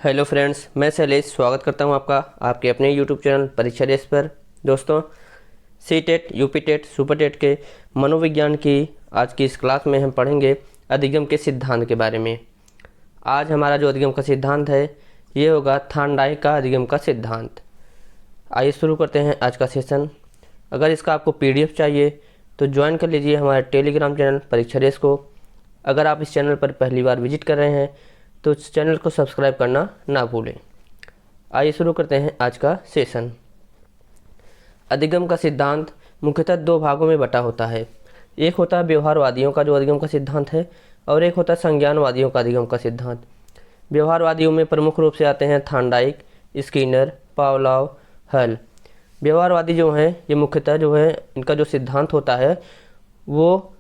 Hello friends, मैं शैलेश स्वागत करता हूं आपका आपके अपने यूट्यूब चैनल परीक्षा डेस्क पर। दोस्तों, C TET, UP TET, super TET के मनोविज्ञान की आज की इस क्लास में हम पढ़ेंगे अधिगम के सिद्धांत के बारे में। आज हमारा जो अधिगम का सिद्धांत है ये होगा थार्नडाइक का अधिगम का सिद्धांत। आइए शुरू करते हैं आज का सेशन। अगर इसका आपको PDF चाहिए तो ज्वाइन कर लीजिए हमारे टेलीग्राम चैनल परीक्षा डेस्क को। अगर आप इस चैनल पर पहली बार विजिट कर रहे हैं तो इस चैनल को सब्सक्राइब करना ना भूलें। आइए शुरू करते हैं आज का सेशन। अधिगम का सिद्धांत मुख्यतः दो भागों में बटा होता है। एक होता है व्यवहारवादियों का जो अधिगम का सिद्धांत है और एक होता है संज्ञानवादियों का अधिगम का सिद्धांत। व्यवहारवादियों में प्रमुख रूप से आते हैं थार्नडाइक, स्किनर, पावलोव, हल। व्यवहारवादी जो हैं ये मुख्यतः जो है इनका जो सिद्धांत होता है वो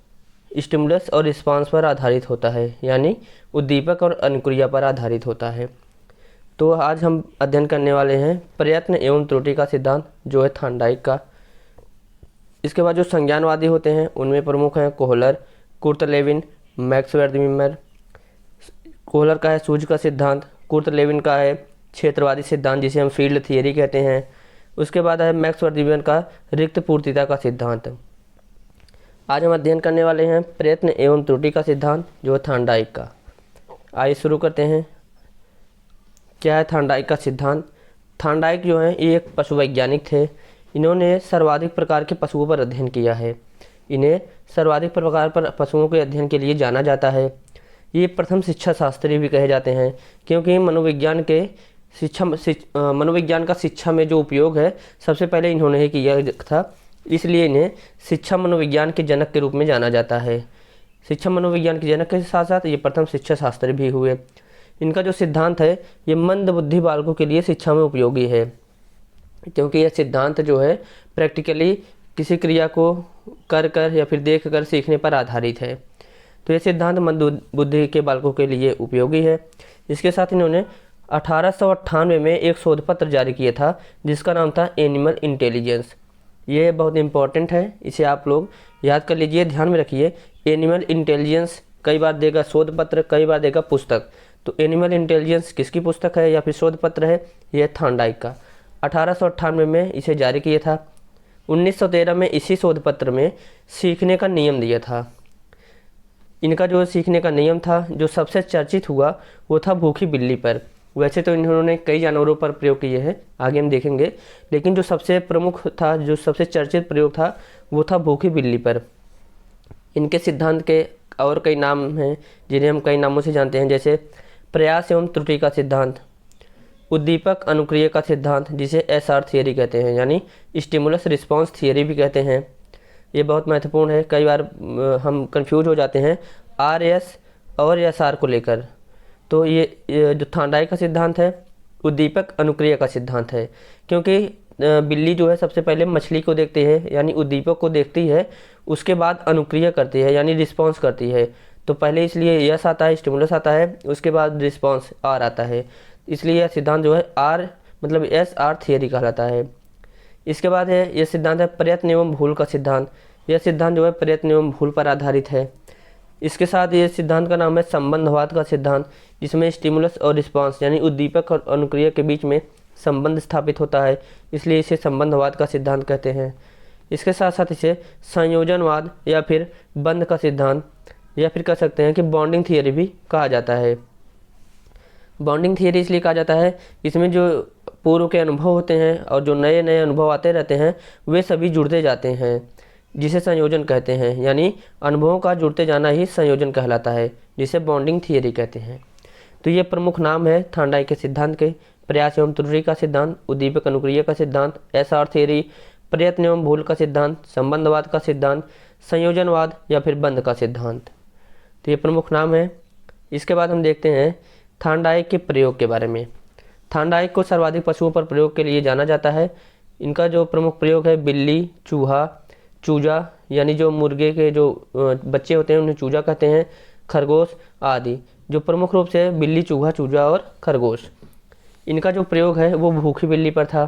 स्टिमुलस और रिस्पांस पर आधारित होता है, यानी उद्दीपक और अनुक्रिया पर आधारित होता है। तो आज हम अध्ययन करने वाले हैं प्रयत्न एवं त्रुटि का सिद्धांत जो है थार्नडाइक का। इसके बाद जो संज्ञानवादी होते हैं उनमें प्रमुख हैं कोहलर, कुर्तलेविन, मैक्स वर्दीमर। कोहलर का है सूझ का सिद्धांत, कुर्तलेविन का है क्षेत्रवादी सिद्धांत जिसे हम फील्ड थियरी कहते हैं। उसके बाद है मैक्स वर्दीमर का रिक्त पूर्तिता का सिद्धांत। आज हम अध्ययन करने वाले हैं प्रयत्न एवं त्रुटि का सिद्धांत जो है थार्नडाइक का। आइए शुरू करते हैं। क्या है थार्नडाइक का सिद्धांत? थार्नडाइक जो है ये एक पशु वैज्ञानिक थे। इन्होंने सर्वाधिक प्रकार के पशुओं पर अध्ययन किया है। इन्हें सर्वाधिक प्रकार पर पशुओं के अध्ययन के लिए जाना जाता है। ये प्रथम शिक्षा शास्त्री भी कहे जाते हैं क्योंकि मनोविज्ञान का शिक्षा में जो उपयोग है सबसे पहले इन्होंने ही किया था, इसलिए इन्हें शिक्षा मनोविज्ञान के जनक के रूप में जाना जाता है। शिक्षा मनोविज्ञान के जनक के साथ साथ ये प्रथम शिक्षा शास्त्री भी हुए। इनका जो सिद्धांत है ये मंद बुद्धि बालकों के लिए शिक्षा में उपयोगी है क्योंकि यह सिद्धांत जो है प्रैक्टिकली किसी क्रिया को कर या फिर देख कर सीखने पर आधारित है। तो यह सिद्धांत मंद बुद्धि के बालकों के लिए उपयोगी है। इसके साथ इन्होंने 1898 में एक शोध पत्र जारी किया था जिसका नाम था एनिमल इंटेलिजेंस। ये बहुत इंपॉर्टेंट है, इसे आप लोग याद कर लीजिए, ध्यान में रखिए। एनिमल इंटेलिजेंस कई बार देगा शोध पत्र, कई बार देगा पुस्तक। तो एनिमल इंटेलिजेंस किसकी पुस्तक है या फिर शोध पत्र है? यह थार्नडाइक का। 1898 में इसे जारी किया था। 1913 में इसी शोध पत्र में सीखने का नियम दिया था। इनका जो सीखने का नियम था जो सबसे चर्चित हुआ वो था भूखी बिल्ली पर। वैसे तो इन्होंने कई जानवरों पर प्रयोग किए हैं, आगे हम देखेंगे, लेकिन जो सबसे प्रमुख था, जो सबसे चर्चित प्रयोग था वो था भूखी बिल्ली पर। इनके सिद्धांत के और कई नाम हैं जिन्हें हम कई नामों से जानते हैं, जैसे प्रयास एवं त्रुटि का सिद्धांत, उद्दीपक अनुक्रिया का सिद्धांत जिसे SR थियरी कहते हैं, यानी स्टिमुलस रिस्पॉन्स थियरी भी कहते हैं। ये बहुत महत्वपूर्ण है, कई बार हम कंफ्यूज हो जाते हैं RS और SR को लेकर। तो ये जो थार्नडाइक का सिद्धांत है उद्दीपक अनुक्रिया का सिद्धांत है क्योंकि बिल्ली जो है सबसे पहले मछली को देखती है यानी उद्दीपक को देखती है, उसके बाद अनुक्रिया करती है यानी रिस्पॉन्स करती है। तो पहले इसलिए यस आता है, स्टिमुलस आता है, उसके बाद रिस्पॉन्स आर आता है, इसलिए यह सिद्धांत जो है आर मतलब SR थियरी कहलाता है। इसके बाद है यह सिद्धांत है प्रयत्न एवं भूल का सिद्धांत। यह सिद्धांत जो है प्रयत्न एवं भूल पर आधारित है। इसके साथ ये सिद्धांत का नाम है संबंधवाद का सिद्धांत, जिसमें स्टिमुलस और रिस्पांस यानी उद्दीपक और अनुक्रिया के बीच में संबंध स्थापित होता है, इसलिए इसे संबंधवाद का सिद्धांत कहते हैं। इसके साथ साथ इसे संयोजनवाद या फिर बंध का सिद्धांत या फिर कह सकते हैं कि बॉन्डिंग थियरी भी कहा जाता है। बॉन्डिंग थियरी इसलिए कहा जाता है इसमें जो पूर्व के अनुभव होते हैं और जो नए नए अनुभव आते रहते हैं वे सभी जुड़ते जाते हैं, जिसे संयोजन कहते हैं, यानी अनुभवों का जुड़ते जाना ही संयोजन कहलाता है, जिसे बॉन्डिंग थियरी कहते हैं। तो ये प्रमुख नाम है थार्नडाइक के सिद्धांत के। प्रयास एवं त्रुटि का सिद्धांत, उद्दीपक अनुक्रिया का सिद्धांत, SR थियरी, प्रयत्न एवं भूल का सिद्धांत, संबंधवाद का सिद्धांत, संयोजनवाद या फिर बंध का सिद्धांत। तो ये प्रमुख नाम है। इसके बाद हम देखते हैं थार्नडाइक के प्रयोग के बारे में। थार्नडाइक को सर्वाधिक पशुओं पर प्रयोग के लिए जाना जाता है। इनका जो प्रमुख प्रयोग है बिल्ली, चूहा, चूजा यानी जो मुर्गे के जो बच्चे होते हैं उन्हें चूजा कहते हैं, खरगोश आदि। जो प्रमुख रूप से बिल्ली, चूहा, चूजा और खरगोश, इनका जो प्रयोग है वो भूखी बिल्ली पर था।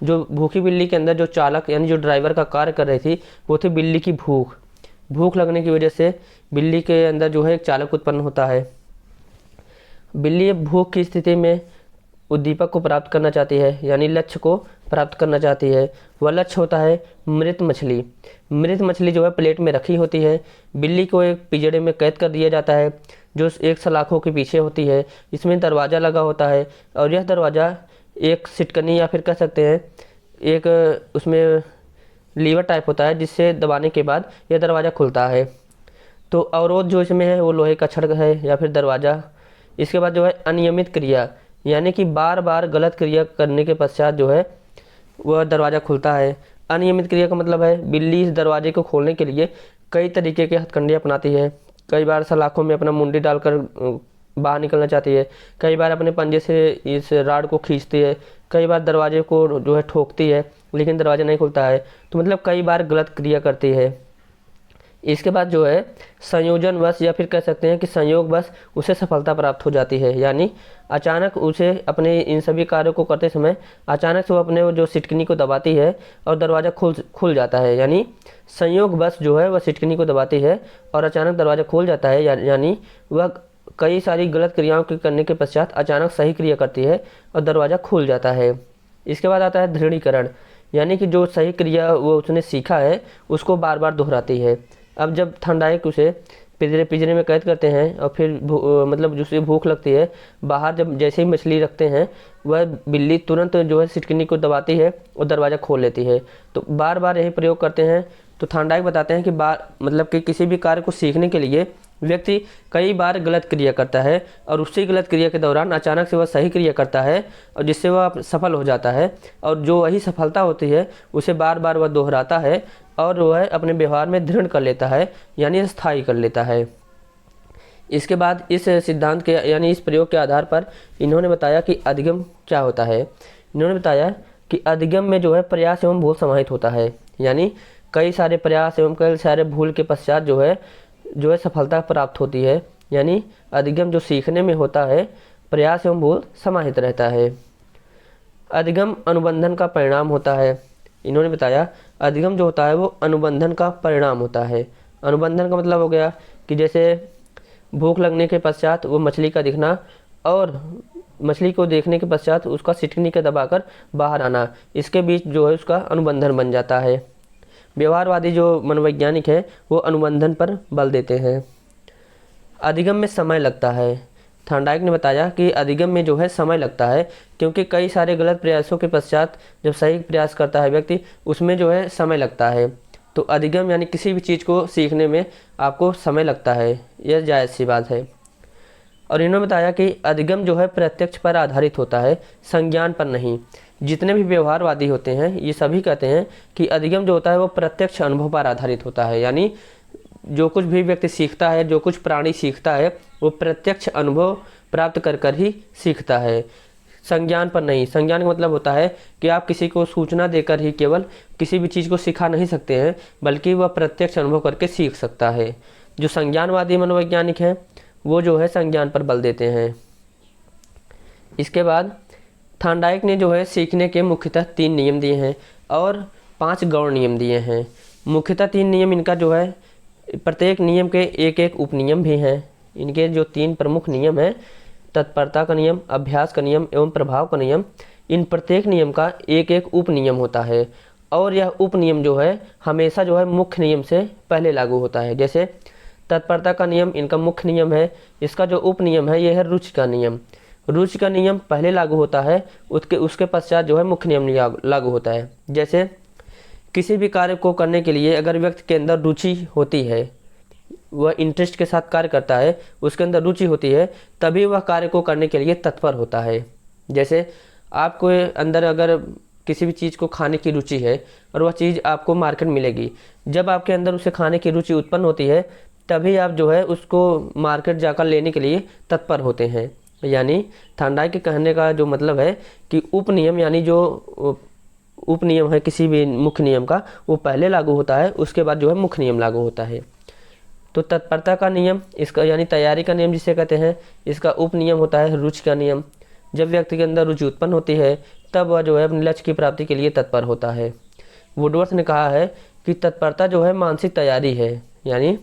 जो भूखी बिल्ली के अंदर जो चालक यानी जो ड्राइवर का कार्य कर रही थी वो थी बिल्ली की भूख लगने की वजह से बिल्ली के अंदर जो है एक चालक उत्पन्न होता है। बिल्ली भूख की स्थिति में उद्दीपक को प्राप्त करना चाहती है, यानी लक्ष्य को प्राप्त करना चाहती है। वह लक्ष्य होता है मृत मछली। मृत मछली जो है प्लेट में रखी होती है। बिल्ली को एक पिंजड़े में कैद कर दिया जाता है जो एक सलाखों के पीछे होती है। इसमें दरवाज़ा लगा होता है और यह दरवाज़ा एक सिटकनी या फिर कह सकते हैं एक उसमें लीवर टाइप होता है जिससे दबाने के बाद यह दरवाज़ा खुलता है। तो अवरोध जो इसमें है वो लोहे का छड़ है या फिर दरवाज़ा। इसके बाद जो है अनियमित क्रिया, यानी कि बार बार गलत क्रिया करने के पश्चात जो है वह दरवाज़ा खुलता है। अनियमित क्रिया का मतलब है बिल्ली इस दरवाजे को खोलने के लिए कई तरीके के हथकंडे अपनाती है। कई बार सलाखों में अपना मुंडी डालकर बाहर निकलना चाहती है, कई बार अपने पंजे से इस राड को खींचती है, कई बार दरवाजे को जो है ठोकती है लेकिन दरवाज़ा नहीं खुलता है। तो मतलब कई बार गलत क्रिया करती है। इसके बाद जो है संयोजनवश या फिर कह सकते हैं कि संयोगवश उसे सफलता प्राप्त हो जाती है, यानी अचानक उसे अपने इन सभी कार्यों को करते समय अचानक से वो अपने वो जो सिटकनी को दबाती है और दरवाज़ा खुल जाता है। यानी संयोगवश जो है वह सिटकनी को दबाती है और अचानक दरवाज़ा खुल जाता है, यानी वह कई सारी गलत क्रियाओं के करने के पश्चात अचानक सही क्रिया करती है और दरवाज़ा खुल जाता है। इसके बाद आता है दृढ़ीकरण, यानी कि जो सही क्रिया वो उसने सीखा है उसको बार बार दोहराती है। अब जब ठंडाएक उसे पिंजरे में कैद करते हैं और फिर मतलब जिसे भूख लगती है, बाहर जब जैसे ही मछली रखते हैं वह बिल्ली तुरंत जो है सिटकनी को दबाती है और दरवाज़ा खोल लेती है। तो बार बार यही प्रयोग करते हैं। तो थांडाइक बताते हैं कि मतलब कि किसी भी कार्य को सीखने के लिए व्यक्ति कई बार गलत क्रिया करता है और उसी गलत क्रिया के दौरान अचानक से वह सही क्रिया करता है और जिससे वह सफल हो जाता है, और जो वही सफलता होती है उसे बार बार वह दोहराता है और वह अपने व्यवहार में दृढ़ कर लेता है, यानी स्थायी कर लेता है। इसके बाद इस सिद्धांत के यानी इस प्रयोग के आधार पर इन्होंने बताया कि अधिगम क्या होता है। इन्होंने बताया कि अधिगम में जो है प्रयास एवं भूल समाहित होता है, यानी कई सारे प्रयास एवं कई सारे भूल के पश्चात जो है सफलता प्राप्त होती है। यानी अधिगम जो सीखने में होता है प्रयास एवं भूल समाहित रहता है। अधिगम अनुबंधन का परिणाम होता है। इन्होंने बताया अधिगम जो होता है वो अनुबंधन का परिणाम होता है। अनुबंधन का मतलब हो गया कि जैसे भूख लगने के पश्चात वो मछली का दिखना और मछली को देखने के पश्चात उसका सिटकनी का दबाकर बाहर आना, इसके बीच जो है उसका अनुबंधन बन जाता है। व्यवहारवादी जो मनोवैज्ञानिक है वो अनुबंधन पर बल देते हैं। अधिगम में समय लगता है। थांडाइक ने बताया कि अधिगम में जो है समय लगता है, क्योंकि कई सारे गलत प्रयासों के पश्चात जब सही प्रयास करता है व्यक्ति उसमें जो है समय लगता है। तो अधिगम यानी किसी भी चीज़ को सीखने में आपको समय लगता है, यह जायज़ सी बात है। और इन्होंने बताया कि अधिगम जो है प्रत्यक्ष पर आधारित होता है, संज्ञान पर नहीं। जितने भी व्यवहारवादी होते हैं ये सभी कहते हैं कि अधिगम जो होता है वो प्रत्यक्ष अनुभव पर आधारित होता है, यानी जो कुछ भी व्यक्ति सीखता है, जो कुछ प्राणी सीखता है वो प्रत्यक्ष अनुभव प्राप्त कर कर ही सीखता है, संज्ञान पर नहीं। संज्ञान का मतलब होता है कि आप किसी को सूचना देकर ही केवल किसी भी चीज़ को सिखा नहीं सकते हैं, बल्कि वह प्रत्यक्ष अनुभव करके सीख सकता है। जो संज्ञानवादी मनोवैज्ञानिक हैं वो जो है संज्ञान पर बल देते हैं। इसके बाद थांडाइक ने जो है सीखने के मुख्यतः 3 नियम दिए हैं और 5 गौण नियम दिए हैं। मुख्यतः 3 नियम इनका जो है प्रत्येक नियम के एक एक उपनियम भी हैं। इनके जो 3 प्रमुख नियम हैं, तत्परता का नियम, अभ्यास का नियम एवं प्रभाव का नियम, इन प्रत्येक नियम का एक एक उपनियम होता है और यह उपनियम जो है हमेशा जो है मुख्य नियम से पहले लागू होता है। जैसे तत्परता का नियम इनका मुख्य नियम है, इसका जो उपनियम है यह है रुचि का नियम। रुचि का नियम पहले लागू होता है, उसके पश्चात जो है मुख्य नियम लागू होता है। जैसे किसी भी कार्य को करने के लिए अगर व्यक्ति के अंदर रुचि होती है, वह इंटरेस्ट के साथ कार्य करता है, उसके अंदर रुचि होती है, तभी वह कार्य को करने के लिए तत्पर होता है। जैसे आपको अंदर अगर किसी भी चीज़ को खाने की रुचि है और वह चीज़ आपको मार्केट मिलेगी, जब आपके अंदर उसे खाने की रुचि उत्पन्न होती है तभी आप जो है उसको मार्केट जाकर लेने के लिए तत्पर होते हैं। यानी थांडाइक के कहने का जो मतलब है कि उपनियम यानी जो उपनियम है किसी भी मुख्य नियम का वो पहले लागू होता है, उसके बाद जो है मुख्य नियम लागू होता है। तो तत्परता का नियम इसका यानी तैयारी का नियम जिसे कहते हैं, इसका उपनियम होता है रुचि का नियम। जब व्यक्ति के अंदर रुचि उत्पन्न होती है तब वह जो है अपने लक्ष्य की प्राप्ति के लिए तत्पर होता है। वुडवर्थ ने कहा है कि तत्परता जो है मानसिक तैयारी है, यानी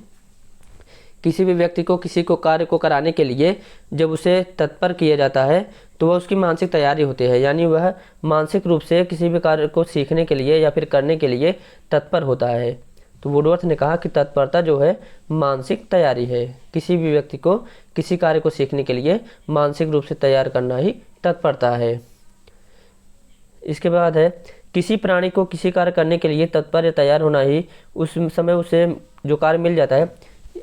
किसी भी व्यक्ति को किसी को कार्य को कराने के लिए जब उसे तत्पर किया जाता है तो वह उसकी मानसिक तैयारी होती है, यानी वह मानसिक रूप से किसी भी कार्य को सीखने के लिए या फिर करने के लिए तत्पर होता है। तो वुडवर्थ ने कहा कि तत्परता जो है मानसिक तैयारी है। किसी भी व्यक्ति को किसी कार्य को सीखने के लिए मानसिक रूप से तैयार करना ही तत्परता है। इसके बाद है किसी प्राणी को किसी कार्य करने के लिए तत्पर या तैयार होना ही उस समय उसे जो कार्य मिल जाता है,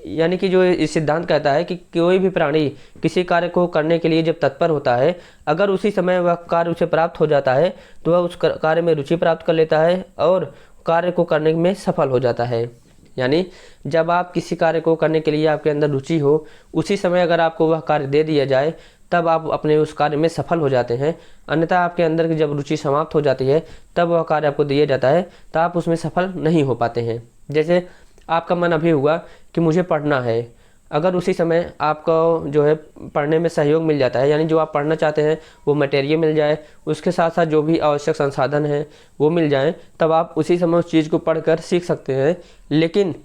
यानी कि जो इस सिद्धांत कहता है कि कोई भी प्राणी किसी कार्य को करने के लिए जब तत्पर होता है, अगर उसी समय वह कार्य उसे प्राप्त हो जाता है तो वह उस कार्य में रुचि प्राप्त कर लेता है और कार्य को करने में सफल हो जाता है। यानी जब आप किसी कार्य को करने के लिए आपके अंदर रुचि हो, उसी समय अगर आपको वह कार्य दे दिया जाए तब आप अपने उस कार्य में सफल हो जाते हैं। अन्यथा आपके अंदर की जब रुचि समाप्त हो जाती है तब वह कार्य आपको दिया जाता है तो आप उसमें सफल नहीं हो पाते हैं। जैसे आपका मन अभी हुआ कि मुझे पढ़ना है, अगर उसी समय आपको जो है पढ़ने में सहयोग मिल जाता है, यानी जो आप पढ़ना चाहते हैं वो मटेरियल मिल जाए, उसके साथ साथ जो भी आवश्यक संसाधन है वो मिल जाए, तब आप उसी समय उस चीज़ को पढ़कर सीख सकते हैं। लेकिन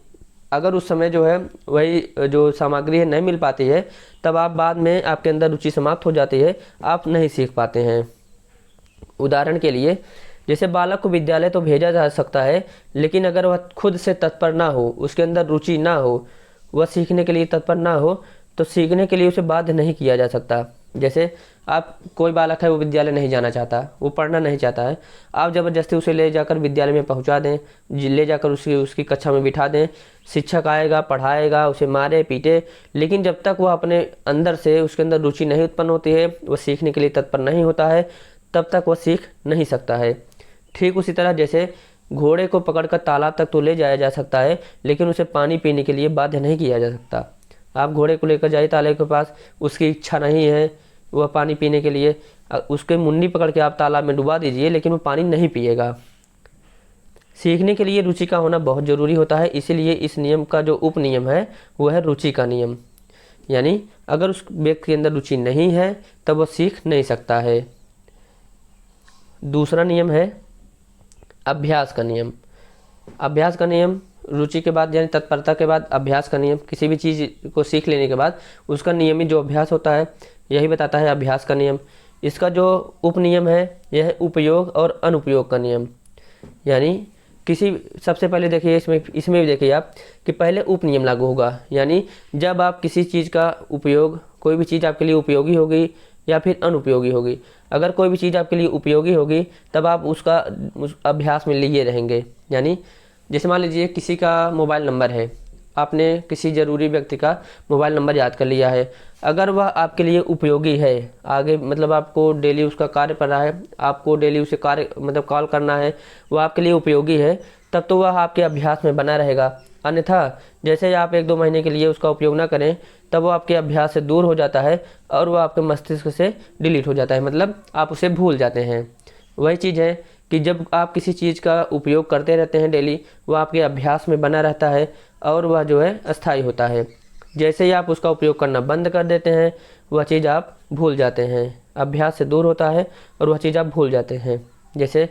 अगर उस समय जो है वही जो सामग्री है नहीं मिल पाती है, तब आप बाद में आपके अंदर रुचि समाप्त हो जाती है, आप नहीं सीख पाते हैं। उदाहरण के लिए जैसे बालक को विद्यालय तो भेजा जा सकता है, लेकिन अगर वह खुद से तत्पर ना हो, उसके अंदर रुचि ना हो, वह सीखने के लिए तत्पर ना हो, तो सीखने के लिए उसे बाध्य नहीं किया जा सकता। जैसे आप कोई बालक है वो विद्यालय नहीं जाना चाहता, वो पढ़ना नहीं चाहता है, आप ज़बरदस्ती उसे ले जाकर विद्यालय में पहुंचा दें, ले जाकर उसकी कक्षा में बिठा दें, शिक्षक आएगा पढ़ाएगा, उसे मारे पीटे, लेकिन जब तक वह अपने अंदर से उसके अंदर रुचि नहीं उत्पन्न होती है, वह सीखने के लिए तत्पर नहीं होता है, तब तक वह सीख नहीं सकता है। ठीक उसी तरह जैसे घोड़े को पकड़कर तालाब तक तो ले जाया जा सकता है, लेकिन उसे पानी पीने के लिए बाध्य नहीं किया जा सकता। आप घोड़े को लेकर जाइए तालाब के पास, उसकी इच्छा नहीं है वह पानी पीने के लिए, उसके मुंडी पकड़ के आप तालाब में डुबा दीजिए, लेकिन वो पानी नहीं पिएगा। सीखने के लिए रुचि का होना बहुत ज़रूरी होता है, इसीलिए इस नियम का जो उप नियम है वो है रुचि का नियम। यानी अगर उस व्यक्ति के अंदर रुचि नहीं है तब वह सीख नहीं सकता है। दूसरा नियम है अभ्यास का नियम। अभ्यास का नियम रुचि के बाद यानी तत्परता के बाद अभ्यास का नियम, किसी भी चीज़ को सीख लेने के बाद उसका नियमित जो अभ्यास होता है यही बताता है अभ्यास का नियम। इसका जो उप नियम है यह है उपयोग और अनुपयोग का नियम। यानी सबसे पहले देखिए इसमें भी देखिए आप कि पहले उप नियम लागू होगा, यानी जब आप किसी चीज़ का उपयोग, कोई भी चीज़ आपके लिए उपयोगी होगी या फिर अनुपयोगी होगी। अगर कोई भी चीज़ आपके लिए उपयोगी होगी तब आप उसका अभ्यास में लिए रहेंगे। यानी जैसे मान लीजिए किसी का मोबाइल नंबर है, आपने किसी ज़रूरी व्यक्ति का मोबाइल नंबर याद कर लिया है, अगर वह आपके लिए उपयोगी है, आगे मतलब आपको डेली उसका कार्य पड़ रहा है, आपको डेली उसे कार्य मतलब कॉल करना है, वह आपके लिए उपयोगी है, तब तो वह आपके अभ्यास में बना रहेगा। अन्यथा जैसे आप 1-2 महीने के लिए उसका उपयोग ना करें तब वो आपके अभ्यास से दूर हो जाता है और वह आपके मस्तिष्क से डिलीट हो जाता है, मतलब आप उसे भूल जाते हैं। वही चीज़ है कि जब आप किसी चीज़ का उपयोग करते रहते हैं डेली, वह आपके अभ्यास में बना रहता है और वह जो है अस्थायी होता है। जैसे ही आप उसका उपयोग करना बंद कर देते हैं वह चीज़ आप भूल जाते हैं, अभ्यास से दूर होता है और वह चीज़ आप भूल जाते हैं। जैसे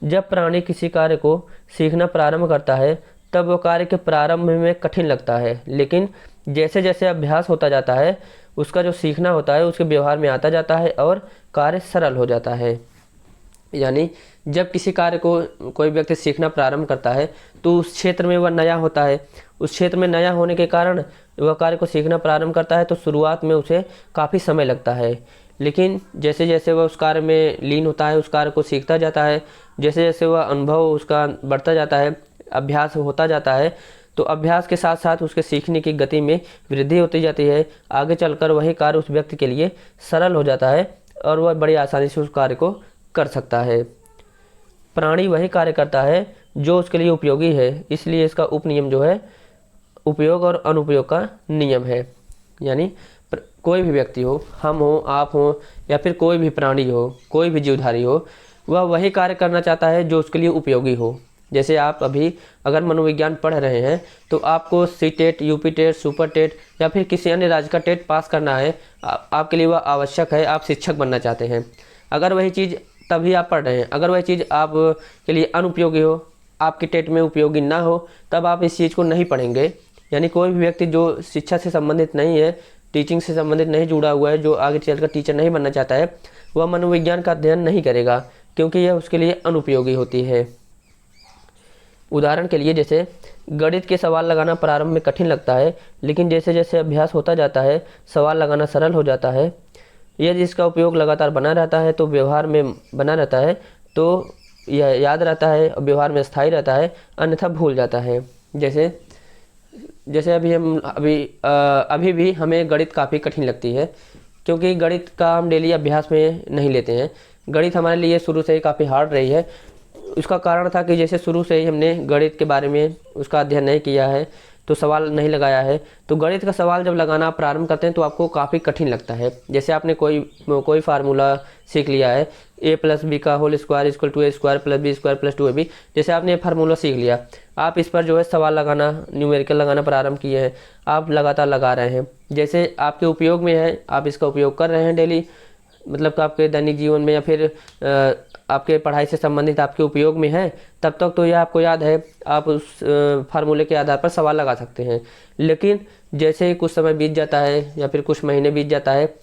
जब प्राणी किसी कार्य को सीखना प्रारंभ करता है तब वह कार्य के प्रारंभ में कठिन लगता है, लेकिन जैसे जैसे अभ्यास होता जाता है उसका जो सीखना होता है उसके व्यवहार में आता जाता है और कार्य सरल हो जाता है। यानी जब किसी कार्य को कोई व्यक्ति सीखना प्रारंभ करता है तो उस क्षेत्र में वह नया होता है, उस क्षेत्र में नया होने के कारण वह कार्य को सीखना प्रारंभ करता है तो शुरुआत में उसे काफ़ी समय लगता है, लेकिन जैसे जैसे वह उस कार्य में लीन होता है, उस कार्य को सीखता जाता है, जैसे जैसे वह अनुभव उसका बढ़ता जाता है, अभ्यास होता जाता है, तो अभ्यास के साथ साथ उसके सीखने की गति में वृद्धि होती जाती है। आगे चलकर वही कार्य उस व्यक्ति के लिए सरल हो जाता है और वह बड़ी आसानी से उस कार्य को कर सकता है। प्राणी वही कार्य करता है जो उसके लिए उपयोगी है, इसलिए इसका उपनियम जो है उपयोग और अनुपयोग का नियम है। यानी कोई भी व्यक्ति हो, हम हो, आप हो या फिर कोई भी प्राणी हो, कोई भी जीवधारी हो, वह वही कार्य करना चाहता है जो उसके लिए उपयोगी हो। जैसे आप अभी अगर मनोविज्ञान पढ़ रहे हैं तो आपको C TET, UP TET, super TET या फिर किसी अन्य राज्य का टेट पास करना है, आपके लिए वह आवश्यक है, आप शिक्षक बनना चाहते हैं। अगर वही चीज़ तभी आप पढ़ रहे हैं, अगर वही चीज़ आप के लिए अनुपयोगी हो, आपके टेट में उपयोगी ना हो, तब आप इस चीज़ को नहीं पढ़ेंगे। यानी कोई भी व्यक्ति जो शिक्षा से संबंधित नहीं है, टीचिंग से संबंधित नहीं जुड़ा हुआ है, जो आगे चलकर टीचर नहीं बनना चाहता है, वह मनोविज्ञान का अध्ययन नहीं करेगा, क्योंकि यह उसके लिए अनुपयोगी होती है। उदाहरण के लिए जैसे गणित के सवाल लगाना प्रारंभ में कठिन लगता है, लेकिन जैसे जैसे अभ्यास होता जाता है सवाल लगाना सरल हो जाता है। यदि इसका उपयोग लगातार बना रहता है तो व्यवहार में बना रहता है, तो यह याद रहता है और व्यवहार में स्थायी रहता है, अन्यथा भूल जाता है। जैसे जैसे अभी भी हमें गणित काफ़ी कठिन लगती है, क्योंकि गणित का हम डेली अभ्यास में नहीं लेते हैं। गणित हमारे लिए शुरू से ही काफ़ी हार्ड रही है। उसका कारण था कि जैसे शुरू से ही हमने गणित के बारे में उसका अध्ययन नहीं किया है, तो सवाल नहीं लगाया है, तो गणित का सवाल जब लगाना प्रारंभ करते हैं तो आपको काफ़ी कठिन लगता है। जैसे आपने कोई फार्मूला सीख लिया है, a+b का whole square equal to a² + b² + 2ab, जैसे आपने ये फार्मूला सीख लिया, आप इस पर जो है सवाल लगाना, न्यूमेरिकल लगाना प्रारंभ किए हैं, आप लगातार लगा रहे हैं। जैसे आपके उपयोग में है, आप इसका उपयोग कर रहे हैं डेली, मतलब कि आपके दैनिक जीवन में या फिर आपके पढ़ाई से संबंधित आपके उपयोग में है, तब तक तो यह आपको याद है, आप उस फार्मूले के आधार पर सवाल लगा सकते हैं। लेकिन जैसे ही कुछ समय बीत जाता है या फिर कुछ महीने बीत जाता है,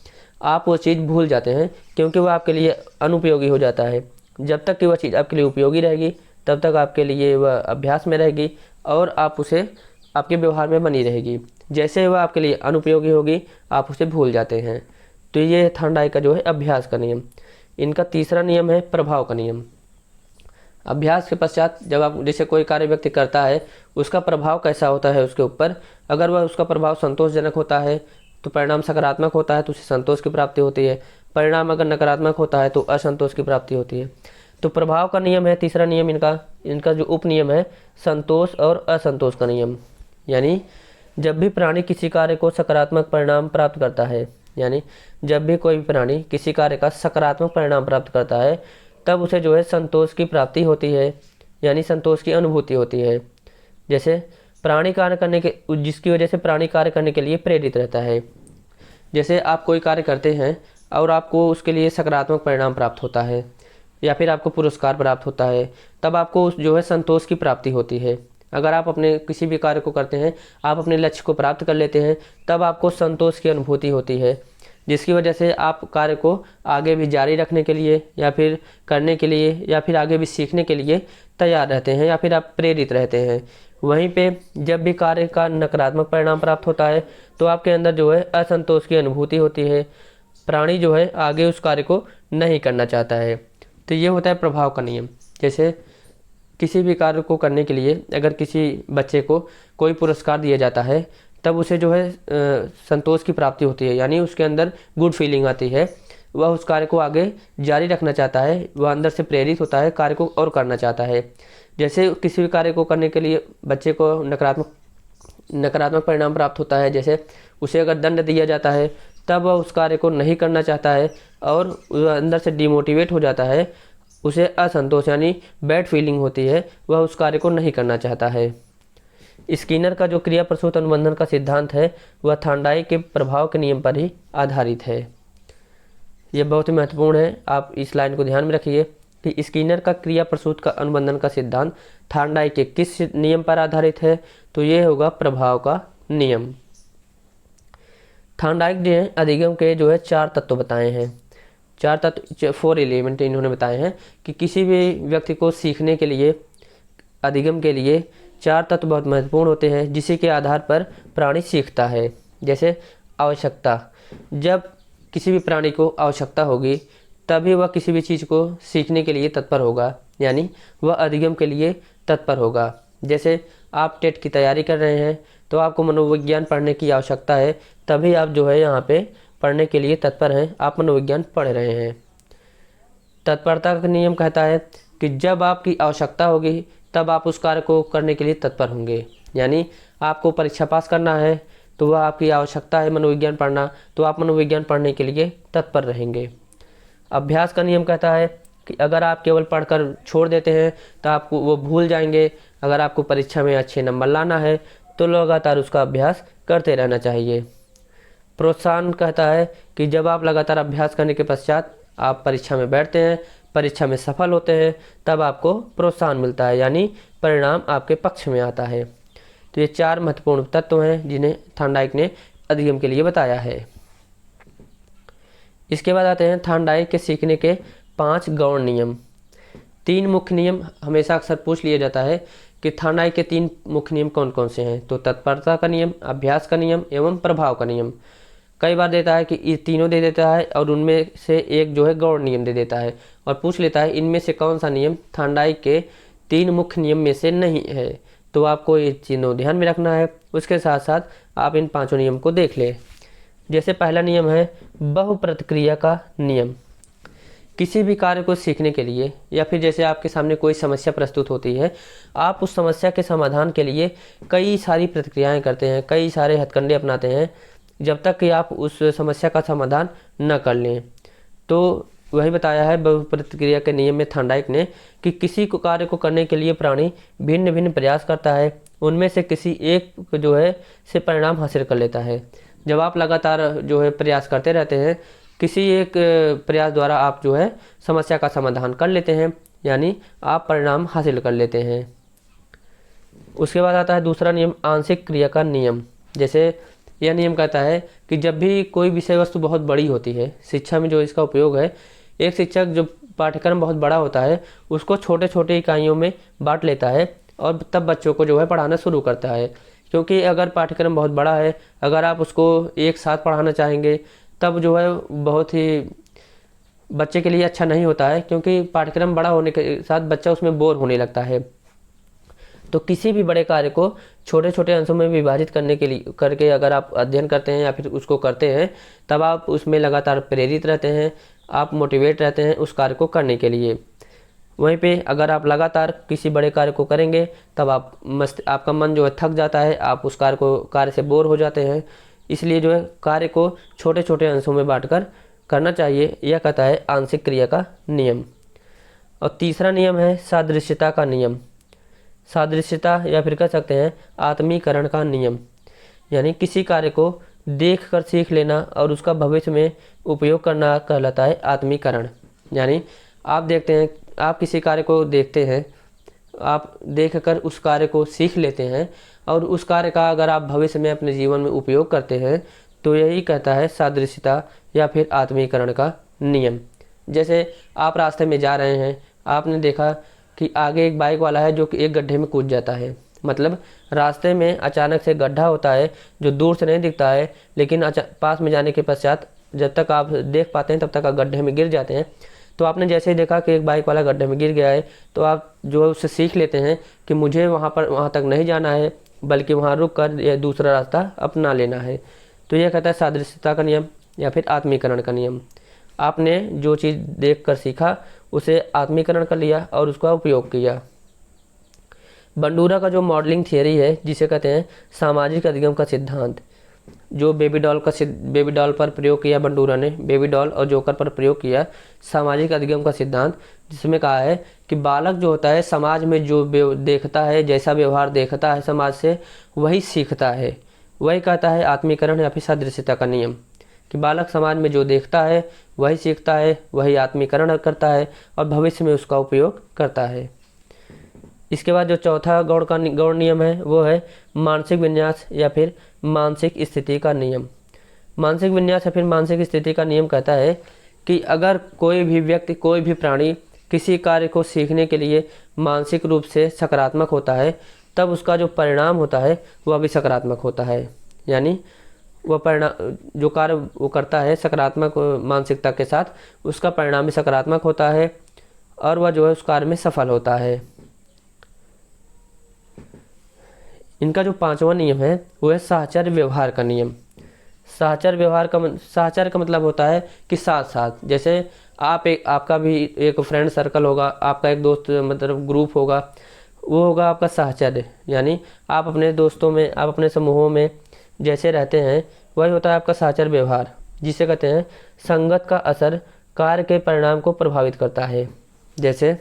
आप वो चीज़ भूल जाते हैं, क्योंकि वो आपके लिए अनुपयोगी हो जाता है। जब तक कि वह चीज़ आपके लिए उपयोगी रहेगी तब तक आपके लिए वह अभ्यास में रहेगी और आप उसे आपके व्यवहार में बनी रहेगी। जैसे वह आपके लिए अनुपयोगी होगी आप उसे भूल जाते हैं। तो ये थांडाई का जो है अभ्यास का नियम। इनका तीसरा नियम है प्रभाव का नियम। अभ्यास के पश्चात जब आप जैसे कोई कार्य व्यक्ति करता है, उसका प्रभाव कैसा होता है उसके ऊपर, अगर वह उसका प्रभाव संतोषजनक होता है तो परिणाम सकारात्मक होता है, तो उसे संतोष की प्राप्ति होती है। परिणाम अगर नकारात्मक होता है तो असंतोष की प्राप्ति होती है। तो प्रभाव का नियम है तीसरा नियम इनका जो उप नियम है संतोष और असंतोष का नियम। यानी जब भी प्राणी किसी कार्य को सकारात्मक परिणाम प्राप्त करता है, यानी जब भी कोई प्राणी किसी कार्य का सकारात्मक परिणाम प्राप्त करता है, तब उसे जो है संतोष की प्राप्ति होती है, यानी संतोष की अनुभूति होती है। जैसे प्राणी कार्य करने के जिसकी वजह से प्राणी कार्य करने के लिए प्रेरित रहता है। जैसे आप कोई कार्य करते हैं और आपको उसके लिए सकारात्मक परिणाम प्राप्त होता है या फिर आपको पुरस्कार प्राप्त होता है, तब आपको जो है संतोष की प्राप्ति होती है। अगर आप अपने किसी भी कार्य को करते हैं, आप अपने लक्ष्य को प्राप्त कर लेते हैं, तब आपको संतोष की अनुभूति होती है, जिसकी वजह से आप कार्य को आगे भी जारी रखने के लिए या फिर करने के लिए या फिर आगे भी सीखने के लिए तैयार रहते हैं या फिर आप प्रेरित रहते हैं। वहीं पे जब भी कार्य का नकारात्मक परिणाम प्राप्त होता है तो आपके अंदर जो है असंतोष की अनुभूति होती है, प्राणी जो है आगे उस कार्य को नहीं करना चाहता है। तो ये होता है प्रभाव का नियम। जैसे किसी भी कार्य को करने के लिए अगर किसी बच्चे को कोई पुरस्कार दिया जाता है, तब उसे जो है संतोष की प्राप्ति होती है, यानी उसके अंदर गुड फीलिंग आती है, वह उस कार्य को आगे जारी रखना चाहता है, वह अंदर से प्रेरित होता है, कार्य को और करना चाहता है। जैसे किसी भी कार्य को करने के लिए बच्चे को नकारात्मक परिणाम प्राप्त होता है, जैसे उसे अगर दंड दिया जाता है तब वह उस कार्य को नहीं करना चाहता है और वह अंदर से डिमोटिवेट हो जाता है, उसे असंतोष यानी बैड फीलिंग होती है, वह उस कार्य को नहीं करना चाहता है। स्किनर का जो क्रिया प्रसूत अनुबंधन का सिद्धांत है वह थांडाई के प्रभाव के नियम पर ही आधारित है। यह बहुत ही महत्वपूर्ण है, आप इस लाइन को ध्यान में रखिए कि स्किनर का क्रिया प्रसूत का अनुबंधन का सिद्धांत थांडाई के किस नियम पर आधारित है, तो ये होगा प्रभाव का नियम। थांडाइक ने अधिगम के जो है 4 तत्व बताए हैं, 4 तत्व 4 एलिमेंट इन्होंने बताए हैं कि किसी भी व्यक्ति को सीखने के लिए अधिगम के लिए 4 तत्व बहुत महत्वपूर्ण होते हैं, जिसी के आधार पर प्राणी सीखता है। जैसे आवश्यकता, जब किसी भी प्राणी को आवश्यकता होगी तभी वह किसी भी चीज़ को सीखने के लिए तत्पर होगा, यानी वह अधिगम के लिए तत्पर होगा। जैसे आप टेट की तैयारी कर रहे हैं तो आपको मनोविज्ञान पढ़ने की आवश्यकता है, तभी आप जो है यहाँ पे पढ़ने के लिए तत्पर हैं, आप मनोविज्ञान पढ़ रहे हैं। तत्परता का नियम कहता है कि जब आपकी आवश्यकता होगी तब आप उस कार्य को करने के लिए तत्पर होंगे, यानी आपको परीक्षा पास करना है तो वह आपकी आवश्यकता है मनोविज्ञान पढ़ना, तो आप मनोविज्ञान पढ़ने के लिए तत्पर रहेंगे। अभ्यास का नियम कहता है कि अगर आप केवल पढ़कर छोड़ देते हैं तो आपको वो भूल जाएंगे। अगर आपको परीक्षा में अच्छे नंबर लाना है तो लगातार उसका अभ्यास करते रहना चाहिए। प्रोत्साहन कहता है कि जब आप लगातार अभ्यास करने के पश्चात आप परीक्षा में बैठते हैं, परीक्षा में सफल होते हैं, तब आपको प्रोत्साहन मिलता है, यानी परिणाम आपके पक्ष में आता है। तो ये 4 महत्वपूर्ण तत्व हैं जिन्हें थॉर्नडाइक ने अधिगम के लिए बताया है। इसके बाद आते हैं थॉर्नडाइक के सीखने के 5 गौण नियम। 3 मुख्य नियम हमेशा अक्सर पूछ लिया जाता है कि थॉर्नडाइक के 3 मुख्य नियम कौन कौन से हैं। तो तत्परता का नियम, अभ्यास का नियम एवं प्रभाव का नियम। कई बार देता है कि ये तीनों दे देता है और उनमें से एक जो है गौण नियम दे देता है और पूछ लेता है इनमें से कौन सा नियम थॉर्नडाइक के 3 मुख्य नियम में से नहीं है। तो आपको ये तीनों ध्यान में रखना है। उसके साथ साथ आप इन 5 नियम को देख ले। जैसे पहला नियम है बहुप्रतिक्रिया का नियम। किसी भी कार्य को सीखने के लिए या फिर जैसे आपके सामने कोई समस्या प्रस्तुत होती है, आप उस समस्या के समाधान के लिए कई सारी प्रतिक्रियाएं करते हैं, कई सारे हथकंडे अपनाते हैं जब तक कि आप उस समस्या का समाधान न कर लें। तो वही बताया है बहुप्रतिक्रिया के नियम में थॉर्नडाइक ने कि किसी को कार्य को करने के लिए प्राणी भिन्न भिन्न प्रयास करता है, उनमें से किसी एक जो है से परिणाम हासिल कर लेता है। जब आप लगातार जो है प्रयास करते रहते हैं, किसी एक प्रयास द्वारा आप जो है समस्या का समाधान कर लेते हैं, यानी आप परिणाम हासिल कर लेते हैं। उसके बाद आता है दूसरा नियम आंशिक क्रिया का नियम। जैसे यह नियम कहता है कि जब भी कोई विषय वस्तु बहुत बड़ी होती है, शिक्षा में जो इसका उपयोग है, एक शिक्षक जो पाठ्यक्रम बहुत बड़ा होता है उसको छोटे छोटे इकाइयों में बांट लेता है और तब बच्चों को जो है पढ़ाना शुरू करता है। क्योंकि अगर पाठ्यक्रम बहुत बड़ा है, अगर आप उसको एक साथ पढ़ाना चाहेंगे तब जो है बहुत ही बच्चे के लिए अच्छा नहीं होता है, क्योंकि पाठ्यक्रम बड़ा होने के साथ बच्चा उसमें बोर होने लगता है। तो किसी भी बड़े कार्य को छोटे छोटे अंशों में विभाजित करने के लिए करके अगर आप अध्ययन करते हैं या फिर उसको करते हैं, तब आप उसमें लगातार प्रेरित रहते हैं, आप मोटिवेट रहते हैं उस कार्य को करने के लिए। वहीं पे अगर आप लगातार किसी बड़े कार्य को करेंगे तब आपका मन जो है थक जाता है, आप उस कार्य से बोर हो जाते हैं। इसलिए जो है कार्य को छोटे छोटे अंशों में बांटकर करना चाहिए, यह कहता है आंशिक क्रिया का नियम। और तीसरा नियम है सादृश्यता का नियम। सादृश्यता या फिर कह सकते हैं आत्मीकरण का नियम, यानी किसी कार्य को देख कर सीख लेना और उसका भविष्य में उपयोग करना कहलाता है आत्मीकरण। यानी आप देखते हैं, आप किसी कार्य को देखते हैं, आप देखकर उस कार्य को सीख लेते हैं और उस कार्य का अगर आप भविष्य में अपने जीवन में उपयोग करते हैं, तो यही कहता है सादृश्यता या फिर आत्मीकरण का नियम। जैसे आप रास्ते में जा रहे हैं, आपने देखा कि आगे एक बाइक वाला है जो कि एक गड्ढे में कूद जाता है। मतलब रास्ते में अचानक से गड्ढा होता है जो दूर से नहीं दिखता है, लेकिन पास में जाने के पश्चात जब तक आप देख पाते हैं तब तक आप गड्ढे में गिर जाते हैं। तो आपने जैसे ही देखा कि एक बाइक वाला गड्ढे में गिर गया है, तो आप जो है उससे सीख लेते हैं कि मुझे वहाँ तक नहीं जाना है, बल्कि वहाँ रुक कर यह दूसरा रास्ता अपना लेना है। तो यह कहता है सादृश्यता का नियम या फिर आत्मीकरण का नियम। आपने जो चीज़ देखकर सीखा उसे आत्मीकरण कर लिया और उसका उपयोग किया। बंडूरा का जो मॉडलिंग थियरी है, जिसे कहते हैं सामाजिक अधिगम का सिद्धांत, जो बेबी डॉल पर प्रयोग किया बंडूरा ने, बेबी डॉल और जोकर पर प्रयोग किया सामाजिक अधिगम का सिद्धांत, जिसमें कहा है कि बालक जो होता है समाज में जो देखता है, जैसा व्यवहार देखता है समाज से, वही सीखता है। वही कहता है आत्मीकरण या फिर सादृश्यता का नियम कि बालक समाज में जो देखता है वही सीखता है, वही आत्मीकरण करता है और भविष्य में उसका उपयोग करता है। इसके बाद जो चौथा गौण नियम है वो है मानसिक विन्यास या फिर मानसिक स्थिति का नियम। मानसिक विन्यास या फिर मानसिक स्थिति का नियम कहता है कि अगर कोई भी व्यक्ति, कोई भी प्राणी किसी कार्य को सीखने के लिए मानसिक रूप से सकारात्मक होता है, तब उसका जो परिणाम होता है वह भी सकारात्मक होता है। यानी वह परिणाम, जो कार्य वो करता है सकारात्मक मानसिकता के साथ, उसका परिणाम भी सकारात्मक होता है और वह जो है उस कार्य में सफल होता है। इनका जो पांचवा नियम है वो है साहचर्य व्यवहार का नियम। साहचर्य का मतलब होता है कि साथ साथ, जैसे आपका भी एक फ्रेंड सर्कल होगा, आपका एक दोस्त मतलब ग्रुप होगा, वो होगा आपका साहचर्य। यानी आप अपने दोस्तों में, आप अपने समूहों में जैसे रहते हैं वही होता है आपका साहचर्य व्यवहार, जिसे कहते हैं संगत का असर कार्य के परिणाम को प्रभावित करता है। जैसे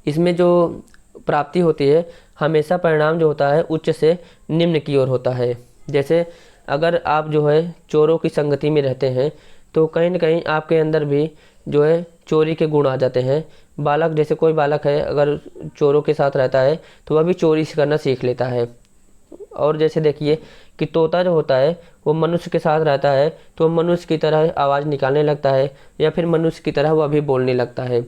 इसमें जो प्राप्ति होती है, हमेशा परिणाम जो होता है उच्च से निम्न की ओर होता है। जैसे अगर आप जो है चोरों की संगति में रहते हैं तो कहीं ना कहीं आपके अंदर भी जो है चोरी के गुण आ जाते हैं। बालक, जैसे कोई बालक है अगर चोरों के साथ रहता है तो वह भी चोरी करना सीख लेता है। और जैसे देखिए कि तोता जो होता है वो मनुष्य के साथ रहता है तो मनुष्य की तरह आवाज़ निकालने लगता है या फिर मनुष्य की तरह वह भी बोलने लगता है।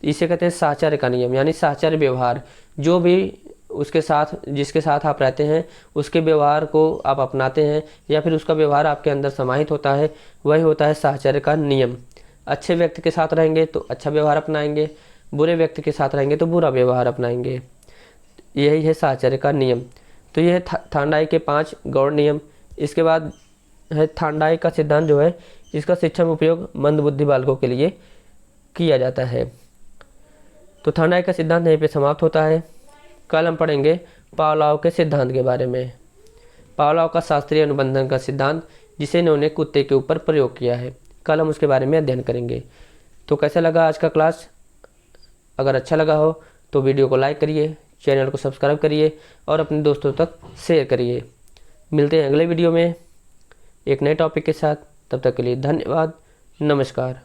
इसे कहते हैं साहचर्य का नियम, यानी साहचर्य व्यवहार। जो भी उसके साथ जिसके साथ आप रहते हैं उसके व्यवहार को आप अपनाते हैं या फिर उसका व्यवहार आपके अंदर समाहित होता है, वही होता है साहचर्य का नियम। अच्छे व्यक्ति के साथ रहेंगे तो अच्छा व्यवहार अपनाएंगे, बुरे व्यक्ति के साथ रहेंगे तो बुरा व्यवहार अपनाएंगे। यही है साहचर्य का नियम। तो यह है थांडाई के 5 गौण नियम। इसके बाद है थांडाई का सिद्धांत जो है, इसका शिक्षा में उपयोग मंदबुद्धि बालकों के लिए किया जाता है। तो थांडाई का सिद्धांत यहीं पे समाप्त होता है। कल हम पढ़ेंगे पावलोव के सिद्धांत के बारे में। पावलोव का शास्त्रीय अनुबंधन का सिद्धांत, जिसे इन्होंने कुत्ते के ऊपर प्रयोग किया है, कल हम उसके बारे में अध्ययन करेंगे। तो कैसा लगा आज का क्लास? अगर अच्छा लगा हो तो वीडियो को लाइक करिए, चैनल को सब्सक्राइब करिए और अपने दोस्तों तक शेयर करिए। मिलते हैं अगले वीडियो में एक नए टॉपिक के साथ। तब तक के लिए धन्यवाद। नमस्कार।